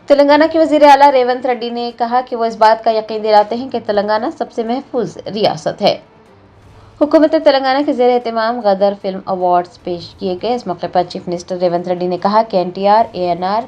تلنگانہ کے وزیر اعلیٰ ریونت ریڈی نے کہا کہ وہ اس بات کا یقین دلاتے ہیں کہ تلنگانہ سب سے محفوظ ریاست ہے۔ حکومت تلنگانہ کے زیر اہتمام غدر فلم ایوارڈز پیش کیے گئے۔ اس موقع پر چیف منسٹر ریونت ریڈی نے کہا کہ NTR، ANR،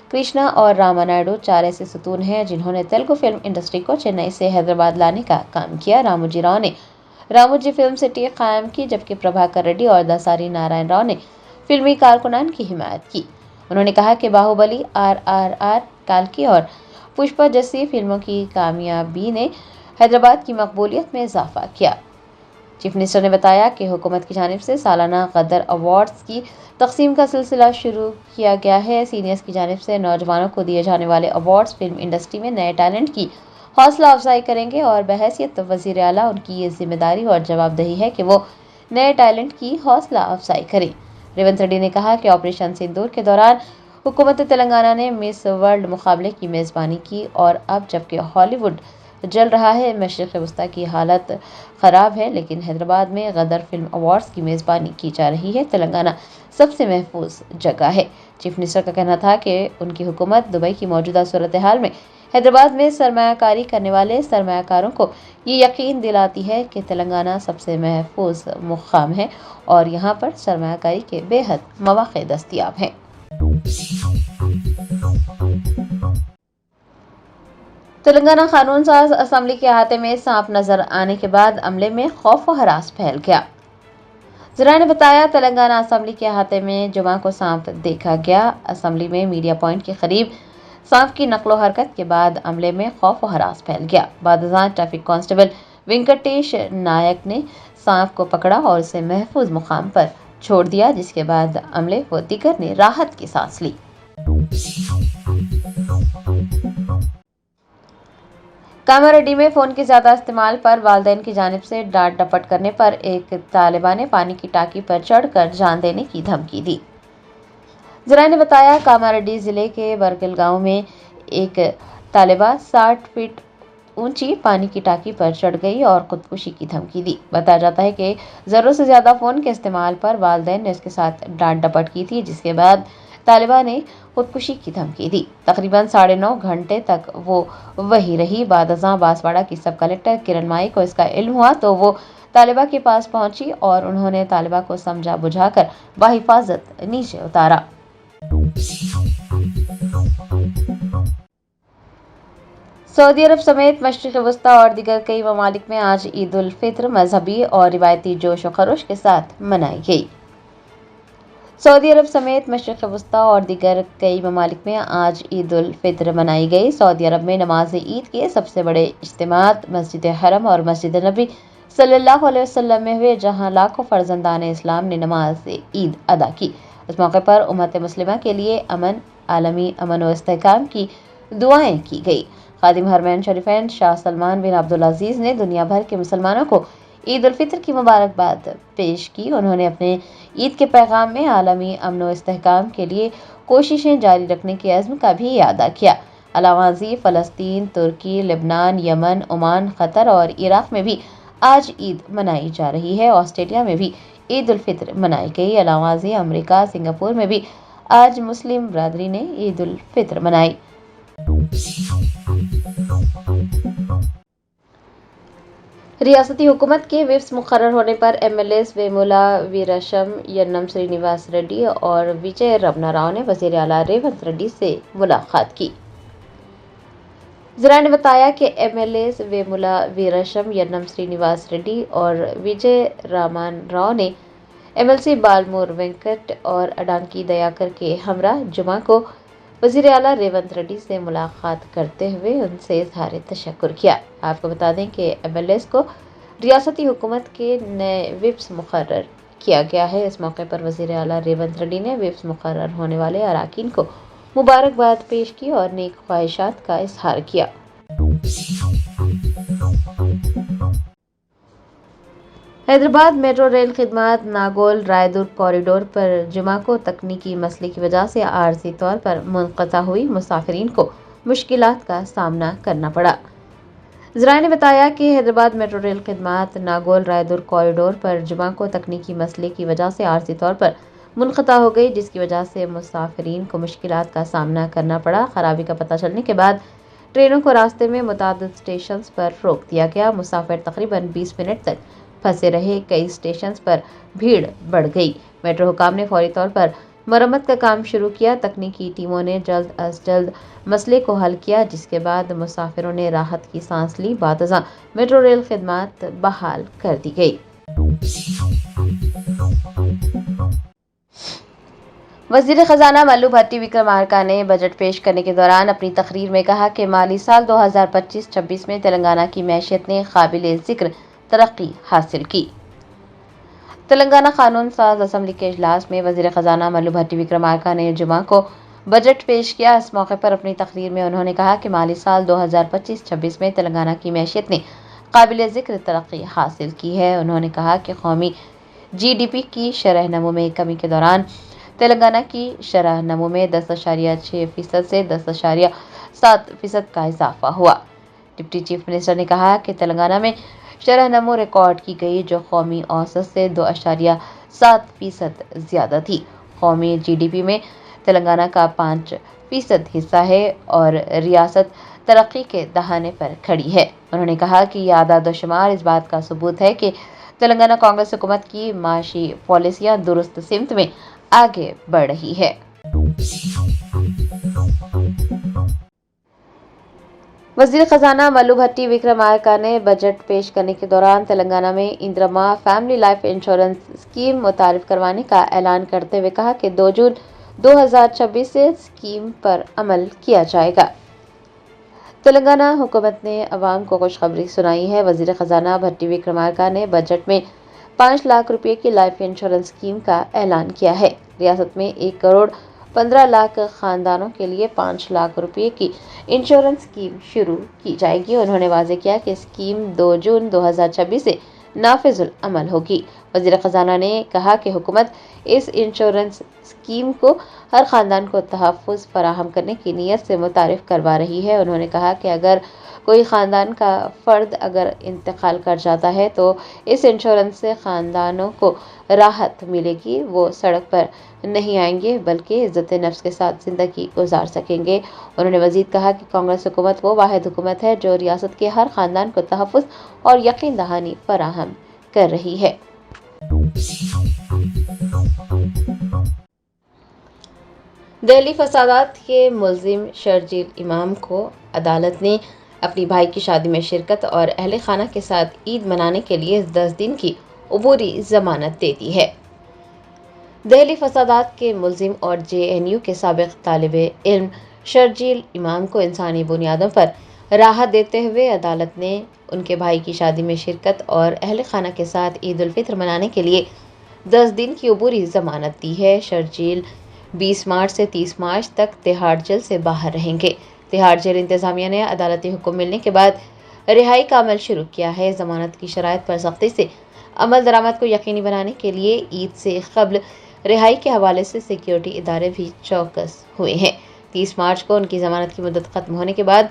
کرشنا اور راما نائیڈو 4 ایسے ستون ہیں جنہوں نے تیلگو فلم انڈسٹری کو چنئی سے حیدرآباد لانے کا کام کیا۔ راموجی راؤ نے راموجی فلم سٹی قائم کی، جبکہ پربھاکر ریڈی اور داساری نارائن راؤ نے فلمی کارکنان کی حمایت کی۔ انہوں نے کہا کہ باہوبلی، RRR، کالکی اور پشپا جیسی فلموں کی کامیابی نے حیدرآباد کی مقبولیت میں اضافہ کیا۔ چیف منسٹر نے بتایا کہ حکومت کی جانب سے سالانہ غدر ایوارڈز کی تقسیم کا سلسلہ شروع کیا گیا ہے۔ سینئرز کی جانب سے نوجوانوں کو دیے جانے والے ایوارڈز فلم انڈسٹری میں نئے ٹیلنٹ کی حوصلہ افزائی کریں گے اور بحیثیت وزیر اعلیٰ ان کی یہ ذمہ داری اور جواب دہی ہے کہ وہ نئے ٹیلنٹ کی حوصلہ افزائی کریں۔ ریونت ریڈی نے کہا کہ آپریشن سندور کے دوران حکومت تلنگانہ نے مس ورلڈ مقابلے کی میزبانی کی اور اب جبکہ ہالی ووڈ جل رہا ہے، مشرق وسطیٰ کی حالت خراب ہے، لیکن حیدرآباد میں غدر فلم ایوارڈز کی میزبانی کی جا رہی ہے۔ تلنگانہ سب سے محفوظ جگہ ہے۔ چیف منسٹر کا کہنا تھا کہ ان کی حکومت دبئی کی موجودہ صورتحال میں حیدرآباد میں سرمایہ کاری کرنے والے سرمایہ کاروں کو یہ یقین دلاتی ہے کہ تلنگانہ سب سے محفوظ مقام ہے اور یہاں پر سرمایہ کاری کے بے حد مواقع دستیاب ہیں۔ تلنگانہ قانون ساز اسمبلی کے احاطے میں سانپ نظر آنے کے بعد عملے میں خوف و ہراس پھیل گیا۔ ذرائع نے بتایا تلنگانہ اسمبلی کے احاطے میں جمعہ کو سانپ دیکھا گیا۔ اسمبلی میں میڈیا پوائنٹ کے قریب سانپ کی نقل و حرکت کے بعد عملے میں خوف و ہراس پھیل گیا۔ بعد ازاں ٹریفک کانسٹیبل وینکٹیش نائک نے سانپ کو پکڑا اور اسے محفوظ مقام پر چھوڑ دیا، جس کے بعد عملے و دیگر نے راحت کی سانس لی۔ کاماریڈی میں فون کے زیادہ استعمال پر والدین کی جانب سے ڈانٹ ڈپٹ کرنے پر ایک طالبہ نے پانی کی ٹانکی پر چڑھ کر جان دینے کی دھمکی دی۔ ذرائع نے بتایا کاماریڈی ضلع کے برگل گاؤں میں ایک طالبہ 60 فٹ اونچی پانی کی ٹانکی پر چڑھ گئی اور خودکشی کی دھمکی دی۔ بتایا جاتا ہے کہ ضرورت سے زیادہ فون کے استعمال پر والدین نے اس کے ساتھ ڈانٹ ڈپٹ کی تھی، جس کے بعد طالبہ نے خودکشی کی دھمکی دی۔ تقریباً 9.5 گھنٹے تک وہ وہیں رہی۔ بعد ازاں بانسواڑہ کی سب کلکٹر کرن مائی کو اس کا علم ہوا تو وہ طالبہ کے پاس پہنچی اور انہوں نے طالبہ کو سمجھا بجھا کر بحفاظت نیچے اتارا۔ سعودی عرب سمیت مشرق وسطیٰ اور دیگر کئی ممالک میں آج عید الفطر مذہبی اور روایتی جوش و خروش کے ساتھ منائی گئی۔ سعودی عرب سمیت مشرق وسطیٰ اور دیگر کئی ممالک میں آج عید الفطر منائی گئی۔ سعودی عرب میں نماز عید کے سب سے بڑے اجتماعات مسجد حرم اور مسجد نبی صلی اللہ علیہ وسلم میں ہوئے، جہاں لاکھوں فرزندان اسلام نے نماز عید ادا کی۔ اس موقع پر امت مسلمہ کے لیے امن، عالمی امن و استحکام کی دعائیں کی گئی۔ خادم حرمین شریفین شاہ سلمان بن عبدالعزیز نے دنیا بھر کے مسلمانوں کو عید الفطر کی مبارکباد پیش کی۔ انہوں نے اپنے عید کے پیغام میں عالمی امن و استحکام کے لیے کوششیں جاری رکھنے کے عزم کا بھی اعادہ کیا۔ علاوہ ازیں فلسطین، ترکی، لبنان، یمن، عمان، قطر اور عراق میں بھی آج عید منائی جا رہی ہے۔ آسٹریلیا میں بھی عید الفطر منائی گئی۔ علاوہ ازیں امریکہ، سنگاپور میں بھی آج مسلم برادری نے عید الفطر منائی۔ ریاستی حکومت کے وپس مقرر ہونے پر MLAs ویمولا ویرشم، ینم سرینیواس ریڈی اور وجے رمنا راؤ نے وزیر اعلیٰ ریونت ریڈی سے ملاقات کی۔ ذرائع نے بتایا کہ MLAs ویمولا ویرشم، ینم سرینیواس ریڈی اور وجے رامان راؤ نے MLC بالمور وینکٹ اور اڈانکی دیاکر کے ہمراہ جمعہ کو وزیر اعلیٰ ریونت ریڈی سے ملاقات کرتے ہوئے ان سے اظہار تشکر کیا۔ آپ کو بتا دیں کہ MLAs کو ریاستی حکومت کے نئے وپس مقرر کیا گیا ہے۔ اس موقع پر وزیر اعلیٰ ریونت ریڈی نے وپس مقرر ہونے والے اراکین کو مبارکباد پیش کی اور نیک خواہشات کا اظہار کیا۔ حیدرآباد میٹرو ریل خدمات ناگول رائے-دور کوریڈور پر جمعہ کو تکنیکی مسئلے کی وجہ سے عارضی طور پر منقطع ہوئی، مسافرین کو مشکلات کا سامنا کرنا پڑا۔ ذرائع نے بتایا کہ حیدرآباد میٹرو ریل خدمات ناگول رائے-دور کوریڈور پر جمعہ کو تکنیکی مسئلے کی وجہ سے عارضی طور پر منقطع ہو گئی، جس کی وجہ سے مسافرین کو مشکلات کا سامنا کرنا پڑا۔ خرابی کا پتہ چلنے کے بعد ٹرینوں کو راستے میں متعدد اسٹیشنز پر روک دیا گیا۔ مسافر تقریباً 20 منٹ تک پھنسے رہے، کئی اسٹیشنز پر بھیڑ بڑھ گئی۔ میٹرو حکام نے فوری طور پر مرمت کا کام شروع کیا۔ تکنیکی ٹیموں نے جلد از جلد مسئلے کو حل کیا، جس کے بعد مسافروں نے راحت کی سانس لی۔ بعد ازاں میٹرو ریل خدمات بحال کر دی گئی۔ وزیر خزانہ ملو بھٹی وکرمارکا نے بجٹ پیش کرنے کے دوران اپنی تقریر میں کہا کہ مالی سال 2025-26 میں تلنگانہ کی معیشت نے قابل ذکر ترقی حاصل کی۔ تلنگانہ قانون ساز اسمبلی کے اجلاس میں وزیر خزانہ ملو بھٹی وکرمارکا نے جمعہ کو بجٹ پیش کیا۔ اس موقع پر اپنی تقریر میں انہوں نے کہا کہ مالی سال 2025-26 میں تلنگانہ کی معیشت نے قابل ذکر ترقی حاصل کی ہے۔ انہوں نے کہا کہ قومی جی ڈی پی کی شرح نمو میں کمی کے دوران تلنگانہ کی شرح نمو میں 10.6% سے 10.7% کا اضافہ ہوا۔ ڈپٹی چیف منسٹر نے کہا کہ تلنگانہ میں شرح نمو ریکارڈ کی گئی، جو قومی اوسط سے 2.7% زیادہ تھی۔ قومی جی ڈی پی میں تلنگانہ کا 5% حصہ ہے اور ریاست ترقی کے دہانے پر کھڑی ہے۔ انہوں نے کہا کہ یہ اعداد و شمار اس بات کا ثبوت ہے کہ تلنگانہ کانگریس حکومت کی معاشی پالیسیاں درست سمت میں آگے بڑھ رہی ہے۔ وزیر خزانہ ملو بھٹی وکرمارکا نے بجٹ پیش کرنے کے دوران تلنگانہ میں اندرما فیملی لائف انشورنس اسکیم متعارف کروانے کا اعلان کرتے ہوئے کہا کہ 2 جون 2026 سے اسکیم پر عمل کیا جائے گا۔ تلنگانہ حکومت نے عوام کو خوشخبری سنائی ہے۔ وزیر خزانہ بھٹی وکرمارکا نے بجٹ میں 5 لاکھ روپے کی لائف انشورنس اسکیم کا اعلان کیا ہے۔ ریاست میں 1.15 کروڑ خاندانوں کے لیے 5 لاکھ روپے کی انشورنس اسکیم شروع کی جائے گی۔ انہوں نے واضح کیا کہ اسکیم 2 جون 2026 سے نافذ العمل ہوگی۔ وزیر خزانہ نے کہا کہ حکومت اس انشورنس اسکیم کو ہر خاندان کو تحفظ فراہم کرنے کی نیت سے متعارف کروا رہی ہے۔ انہوں نے کہا کہ اگر کوئی خاندان کا فرد انتقال کر جاتا ہے تو اس انشورنس سے خاندانوں کو راحت ملے گی۔ وہ سڑک پر نہیں آئیں گے بلکہ عزت نفس کے ساتھ زندگی گزار سکیں گے۔ انہوں نے مزید کہا کہ کانگریس حکومت وہ واحد حکومت ہے جو ریاست کے ہر خاندان کو تحفظ اور یقین دہانی فراہم کر رہی ہے۔ دہلی فسادات کے ملزم شرجیل امام کو عدالت نے اپنی بھائی کی شادی میں شرکت اور اہل خانہ کے ساتھ عید منانے کے لیے 10 دن کی عبوری ضمانت دے دی ہے۔ دہلی فسادات کے ملزم اور جے این یو کے سابق طالب علم شرجیل امام کو انسانی بنیادوں پر راحت دیتے ہوئے عدالت نے ان کے بھائی کی شادی میں شرکت اور اہل خانہ کے ساتھ عید الفطر منانے کے لیے 10 دن کی عبوری ضمانت دی ہے۔ شرجیل 20 مارچ سے 30 مارچ تک تہاڑ جیل سے باہر رہیں گے۔ تہاڑ جیل انتظامیہ نے عدالتی حکم ملنے کے بعد رہائی کا عمل شروع کیا ہے۔ ضمانت کی شرائط پر سختی سے عمل درآمد کو یقینی بنانے کے لیے عید سے قبل رہائی کے حوالے سے سیکیورٹی ادارے بھی چوکس ہوئے ہیں۔ 30 مارچ کو ان کی ضمانت کی مدت ختم ہونے کے بعد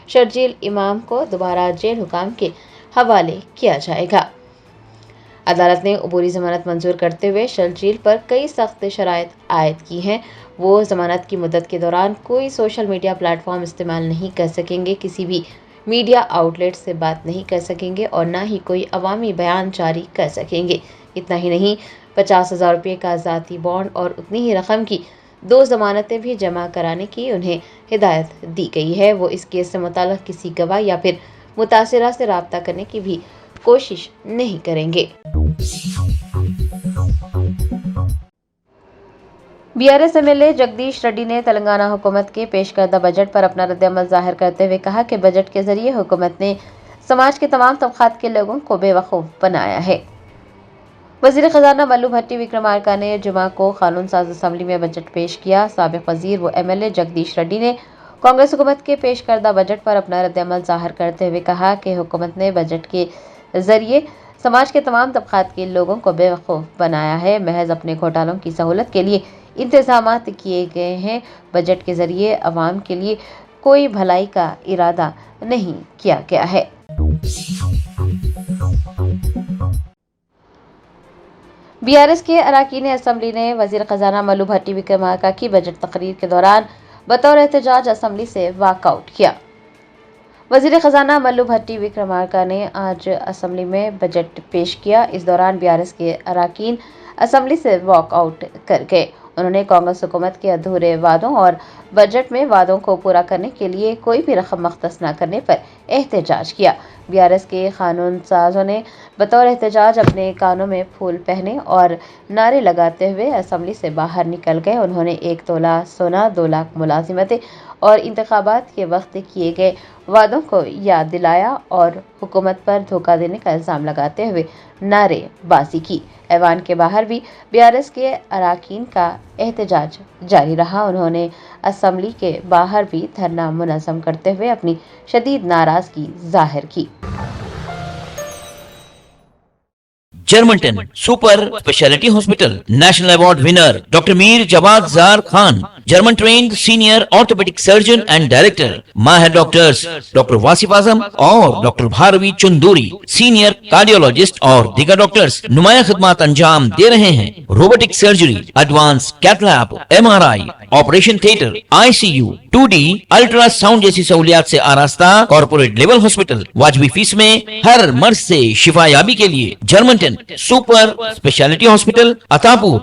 شرجیل امام کو دوبارہ جیل حکام کے حوالے کیا جائے گا۔ عدالت نے عبوری ضمانت منظور کرتے ہوئے شرجیل پر کئی سخت شرائط عائد کی ہیں۔ وہ ضمانت کی مدت کے دوران کوئی سوشل میڈیا پلیٹ فارم استعمال نہیں کر سکیں گے، کسی بھی میڈیا آؤٹ لیٹ سے بات نہیں کر سکیں گے اور نہ ہی کوئی عوامی بیان جاری کر سکیں گے۔ اتنا ہی نہیں، 50,000 روپے کا ذاتی بانڈ اور اتنی ہی رقم کی 2 ضمانتیں بھی جمع کرانے کی انہیں ہدایت دی گئی ہے۔ وہ اس کیس سے متعلق کسی گواہ یا پھر متاثرہ سے رابطہ کرنے کی بھی کوشش نہیں کریں گے۔ B R S M L A Jagdish Reddy نے تلنگانہ حکومت کے پیش کردہ بجٹ پر اپنا رد عمل ظاہر کرتے ہوئے کہا کہ بجٹ کے ذریعے حکومت نے سماج کے تمام طبقات کے لوگوں کو بے وقوف بنایا ہے۔ وزیر خزانہ ملو بھٹی وکرمارکا نے جمعہ کو قانون ساز اسمبلی میں بجٹ پیش کیا۔ سابق وزیر و M L A Jagdish Reddy نے کانگریس حکومت کے پیش کردہ بجٹ پر اپنا رد عمل ظاہر کرتے ہوئے کہا کہ حکومت نے بجٹ کے ذریعے سماج کے تمام طبقات کے لوگوں کو بے وقوف بنایا ہے۔ محض اپنے گھوٹالوں کی سہولت کے لیے انتظامات کیے گئے ہیں۔ بجٹ کے ذریعے عوام کے لیے کوئی بھلائی کا ارادہ نہیں کیا گیا ہے۔ BRS کے اراکین اسمبلی نے وزیر خزانہ ملو بھٹی وکرمارکا کی بجٹ تقریر کے دوران بطور احتجاج اسمبلی سے واک آؤٹ کیا۔ وزیر خزانہ ملو بھٹی وکرمارکا نے آج اسمبلی میں بجٹ پیش کیا۔ اس دوران BRS کے اراکین اسمبلی سے واک آؤٹ کر گئے۔ انہوں نے کانگریس حکومت کے ادھورے وعدوں اور بجٹ میں وعدوں کو پورا کرنے کے لیے کوئی بھی رقم مختص نہ کرنے پر احتجاج کیا۔ BRS کے قانون سازوں نے بطور احتجاج اپنے کانوں میں پھول پہنے اور نعرے لگاتے ہوئے اسمبلی سے باہر نکل گئے۔ انہوں نے 1 تولہ سونا، 2 لاکھ ملازمتیں اور انتخابات کے وقت کیے گئے وعدوں کو یاد دلایا اور حکومت پر دھوکہ دینے کا الزام لگاتے ہوئے نعرے بازی کی۔ ایوان کے باہر بھی BRS کے اراکین کا احتجاج جاری رہا۔ انہوں نے اسمبلی کے باہر بھی دھرنا منظم کرتے ہوئے اپنی شدید ناراضگی ظاہر کی۔ جرمنٹن super speciality hospital national award winner doctor Mir Jawad Zar Khan, German trained senior orthopaedic surgeon and director, ماہر ڈاکٹرز ڈاکٹر واصف اعظم اور doctor Bharavi Chanduri, senior cardiologist اور دیگر ڈاکٹرز نمایاں خدمات انجام دے رہے ہیں۔ Robotic surgery, advance cath lab, MRI، operation theatre, ICU، 2D ultrasound جیسی سہولیات سے آراستہ کارپوریٹ لیول ہاسپٹل، واجبی فیس میں ہر مرض سے شفا یابی کے لیے جرمنٹن سپر اسپیشلٹی ہاسپٹل، عطاپور،